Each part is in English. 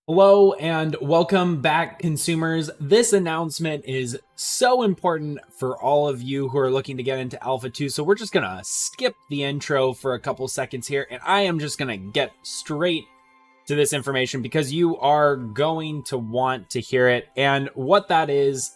Hello and welcome back, consumers. This announcement is so important for all of you who are looking to get into Alpha 2, so we're just gonna skip the intro for a couple seconds here, and I am just gonna get straight to this information because you are going to want to hear it. And what that is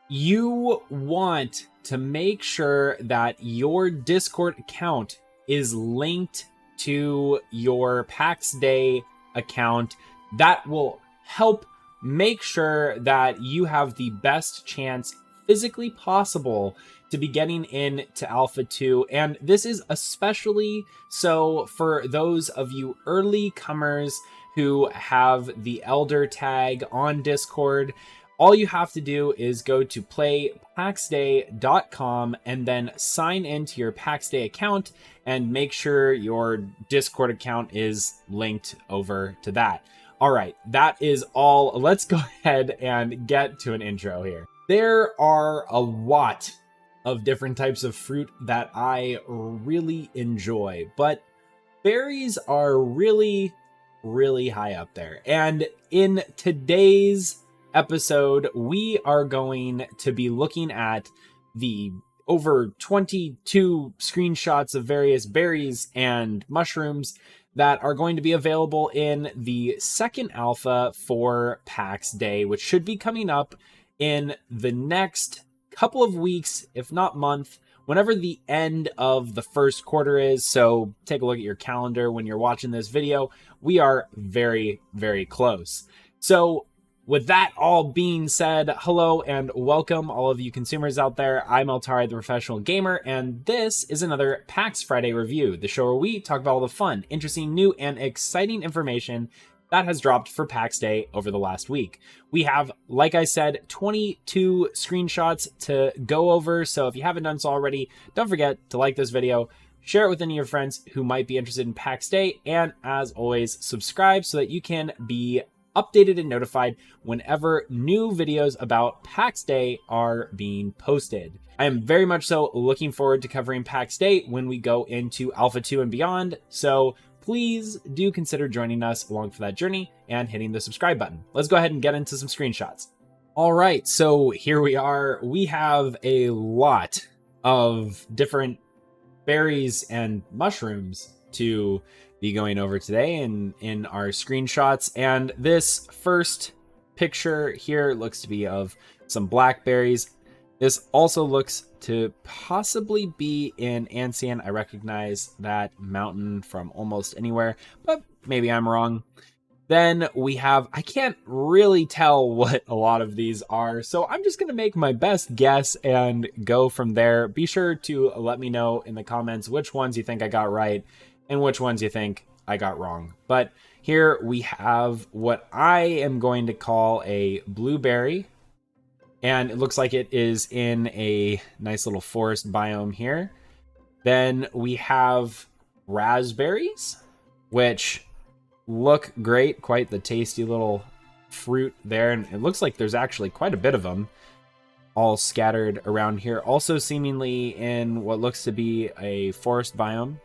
you want to make sure that your Discord account is linked to your Pax Dei account. That will help make sure that you have the best chance physically possible to be getting into Alpha 2. And this is especially so for those of you early comers who have the Elder tag on Discord. All you have to do is go to playpaxdei.com and then sign into your Pax Dei account and make sure your Discord account is linked over to that. All right, that is all. Let's go ahead and get to an intro here. There are a lot of different types of fruit that I really enjoy, but berries are really high up there. And in today's episode, we are going to be looking at the over 22 screenshots of various berries and mushrooms that are going to be available in the second alpha for Pax Dei, which should be coming up in the next couple of weeks, if not month, whenever the end of the first quarter is. So take a look at your calendar when you're watching this video. We are very close. So with that all being said, hello and welcome all of you consumers out there. I'm Altari, the professional gamer, and this is another Pax Friday review, the show where we talk about all the fun, interesting, new, and exciting information that has dropped for Pax Day over the last week. We have, like I said, 22 screenshots to go over, so if you haven't done so already, don't forget to like this video, share it with any of your friends who might be interested in Pax Day, and as always, subscribe so that you can be updated and notified whenever new videos about Pax Day are being posted. I am very much so looking forward to covering Pax Day when we go into Alpha 2 and beyond, so please do consider joining us along for that journey and hitting the subscribe button. Let's go ahead and get into some screenshots. All right, so here we are. We have a lot of different berries and mushrooms to be going over today in our screenshots, and this first picture here looks to be of some blackberries. This also looks to possibly be in Ancien. I recognize that mountain from almost anywhere, but maybe I'm wrong. Then we have, I can't really tell what a lot of these are, so I'm just going to make my best guess and go from there. Be sure to let me know in the comments which ones you think I got right and which ones you think I got wrong. But here we have what I am going to call a blueberry, and it looks like it is in a nice little forest biome here. Then we have raspberries, which look great, quite the tasty little fruit there, and it looks like there's actually quite a bit of them all scattered around here, also seemingly in what looks to be a forest biome.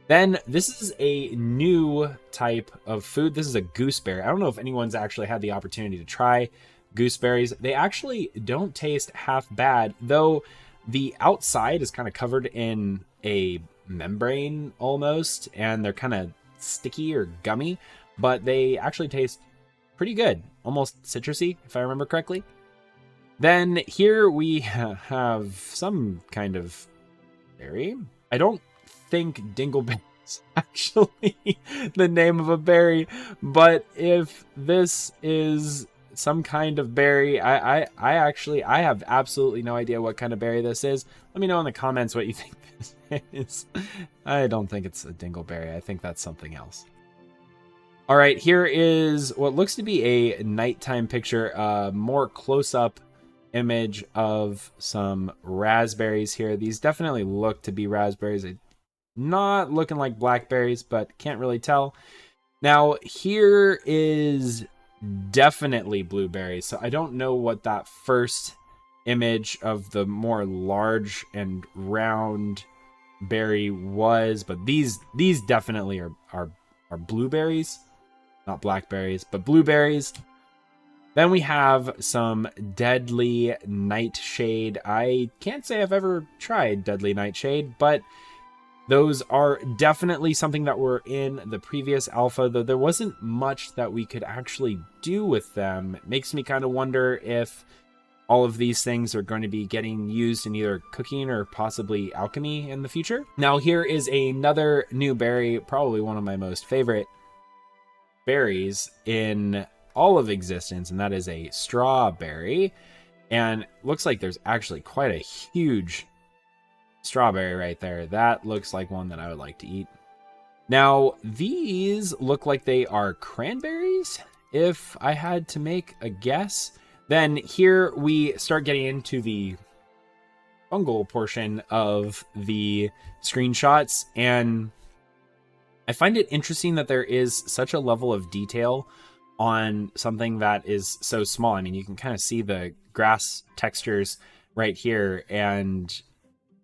Then this is a new type of food. This is a gooseberry. I don't know if anyone's actually had the opportunity to try gooseberries. They actually don't taste half bad, though the outside is kind of covered in a membrane almost, and they're kind of sticky or gummy, but they actually taste pretty good, almost citrusy, if I remember correctly. Then here we have some kind of berry. I don't think dingleberry is actually the name of a berry, but if this is some kind of berry, I have absolutely no idea what kind of berry this is. Let me know in the comments what you think this is. I don't think it's a dingleberry. I think that's something else. All right, here is what looks to be a nighttime picture, more close-up image of some raspberries here. These definitely look to be raspberries. Not looking like blackberries, but can't really tell. Now, here is definitely blueberries. So I don't know what that first image of the more large and round berry was, but these definitely are blueberries. not blackberries, but blueberries. Then we have some deadly nightshade. I can't say I've ever tried deadly nightshade, but those are definitely something that were in the previous alpha, though there wasn't much that we could actually do with them. It makes me kind of wonder if all of these things are going to be getting used in either cooking or possibly alchemy in the future. Now here is another new berry, probably one of my most favorite berries in all of existence, and that is a strawberry. And looks like there's actually quite a huge strawberry right there. That looks like one that I would like to eat. Now these look like they are cranberries, if I had to make a guess. Then here we start getting into the fungal portion of the screenshots, and I find it interesting that there is such a level of detail on something that is so small. I mean, you can kind of see the grass textures right here, and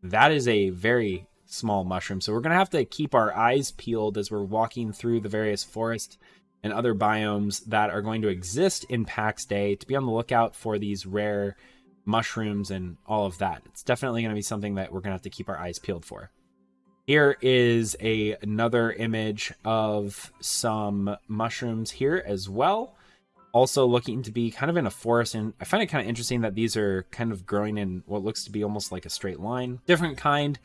that is a very small mushroom. So we're going to have to keep our eyes peeled as we're walking through the various forests and other biomes that are going to exist in Pax Dei, to be on the lookout for these rare mushrooms and all of that. It's definitely going to be something that we're going to have to keep our eyes peeled for. Here is another image of some mushrooms here as well. Also looking to be kind of in a forest, and I find it kind of interesting that these are kind of growing in what looks to be almost like a straight line. Different kind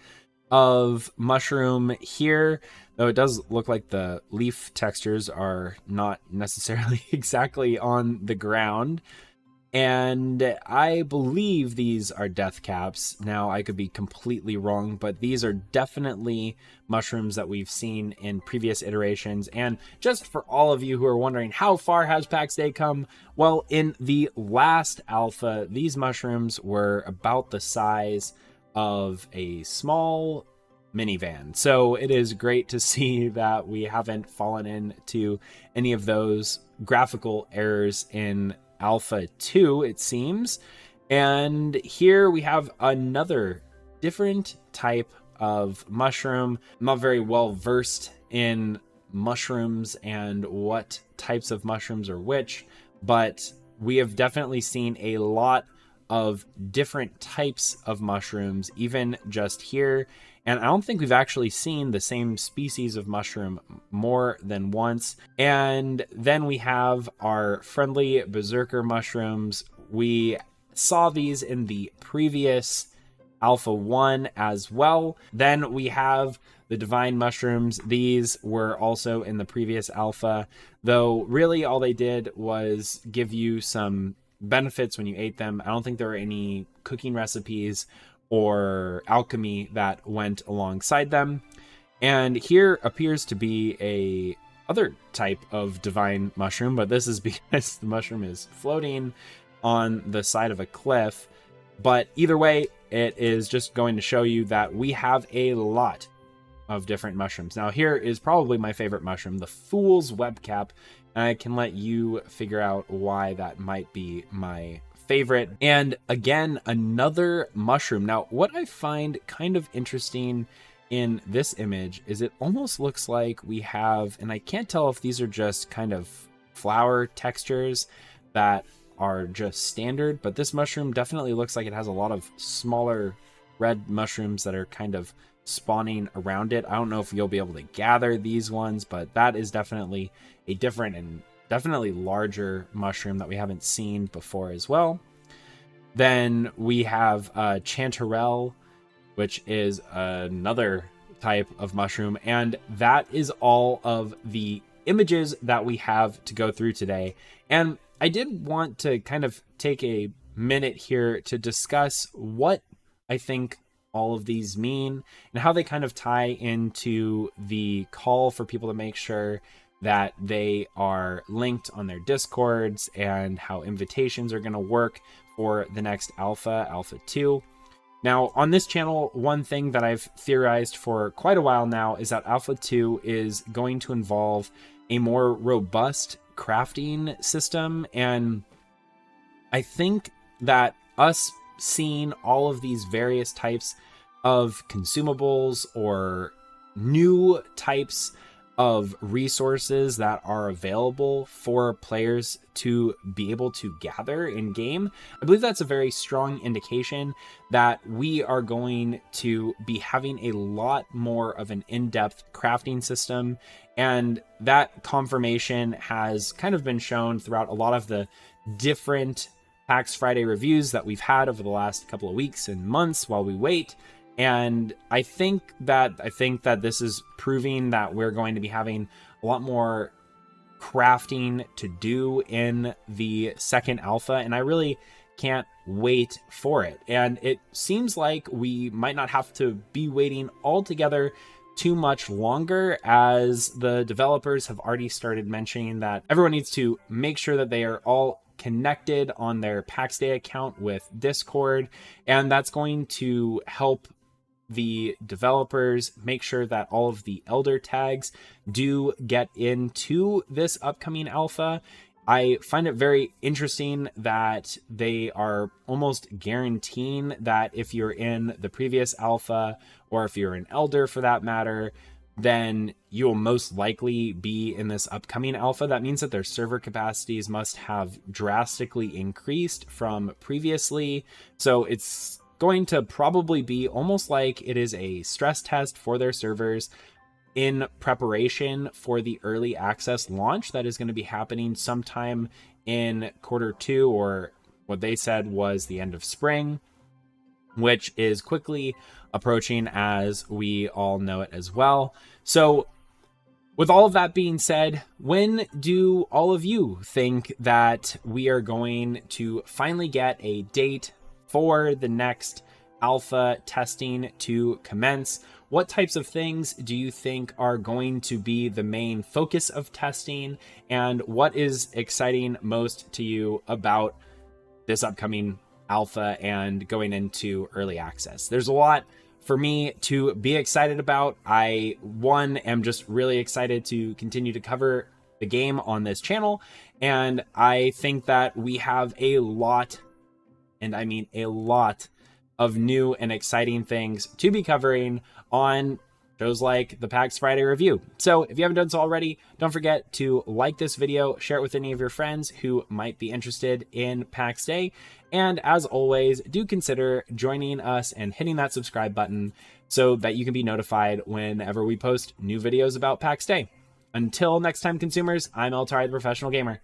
of mushroom here, though it does look like the leaf textures are not necessarily exactly on the ground. And I believe these are death caps. Now, I could be completely wrong, but these are definitely mushrooms that we've seen in previous iterations. And just for all of you who are wondering, how far has Pax Dei come? Well, in the last alpha, these mushrooms were about the size of a small minivan. So it is great to see that we haven't fallen into any of those graphical errors in Alpha 2, it seems. And here we have another different type of mushroom. I'm not very well versed in mushrooms and what types of mushrooms are which, but we have definitely seen a lot of different types of mushrooms, even just here. And I don't think we've actually seen the same species of mushroom more than once. And then we have our friendly berserker mushrooms. We saw these in the previous Alpha 1 as well. Then we have the divine mushrooms. These were also in the previous alpha, though really all they did was give you some benefits when you ate them. I don't think there were any cooking recipes or alchemy that went alongside them. And here appears to be a other type of divine mushroom, but this is because the mushroom is floating on the side of a cliff. But either way, it is just going to show you that we have a lot of different mushrooms. Now here is probably my favorite mushroom, the Fool's Webcap, and I can let you figure out why that might be my favorite. And again, another mushroom. Now, what I find kind of interesting in this image is it almost looks like we have, and I can't tell if these are just kind of flower textures that are just standard, but this mushroom definitely looks like it has a lot of smaller red mushrooms that are kind of spawning around it. I don't know if you'll be able to gather these ones, but that is definitely a different and definitely larger mushroom that we haven't seen before as well. Then we have chanterelle, which is another type of mushroom, and that is all of the images that we have to go through today. And I did want to kind of take a minute here to discuss what I think all of these mean and how they kind of tie into the call for people to make sure that they are linked on their discords and how invitations are going to work for the next alpha, Alpha 2. Now, on this channel, one thing that I've theorized for quite a while now is that Alpha 2 is going to involve a more robust crafting system. And I think that us seeing all of these various types of consumables or new types of resources that are available for players to be able to gather in game, I believe that's a very strong indication that we are going to be having a lot more of an in-depth crafting system. And that confirmation has kind of been shown throughout a lot of the different Pax Friday reviews that we've had over the last couple of weeks and months while we wait. And I think that this is proving that we're going to be having a lot more crafting to do in the second alpha, and I really can't wait for it. And it seems like we might not have to be waiting altogether too much longer, as the developers have already started mentioning that everyone needs to make sure that they are all connected on their Pax Dei account with Discord, and that's going to help the developers make sure that all of the elder tags do get into this upcoming alpha. I find it very interesting that they are almost guaranteeing that if you're in the previous alpha, or if you're an elder for that matter, then you will most likely be in this upcoming alpha. That means that their server capacities must have drastically increased from previously. So it's going to probably be almost like it is a stress test for their servers in preparation for the early access launch that is going to be happening sometime in Q2, or what they said was the end of spring, which is quickly approaching, as we all know it as well. So with all of that being said, when do all of you think that we are going to finally get a date for the next alpha testing to commence? What types of things do you think are going to be the main focus of testing? And what is exciting most to you about this upcoming alpha and going into early access? There's a lot for me to be excited about. I, am just really excited to continue to cover the game on this channel. And I think that we have a lot, and I mean a lot, of new and exciting things to be covering on shows like the Pax Friday review. So if you haven't done so already, don't forget to like this video, share it with any of your friends who might be interested in Pax Day. And as always, do consider joining us and hitting that subscribe button so that you can be notified whenever we post new videos about Pax Day. Until next time, consumers, I'm Eltari, the Professional Gamer.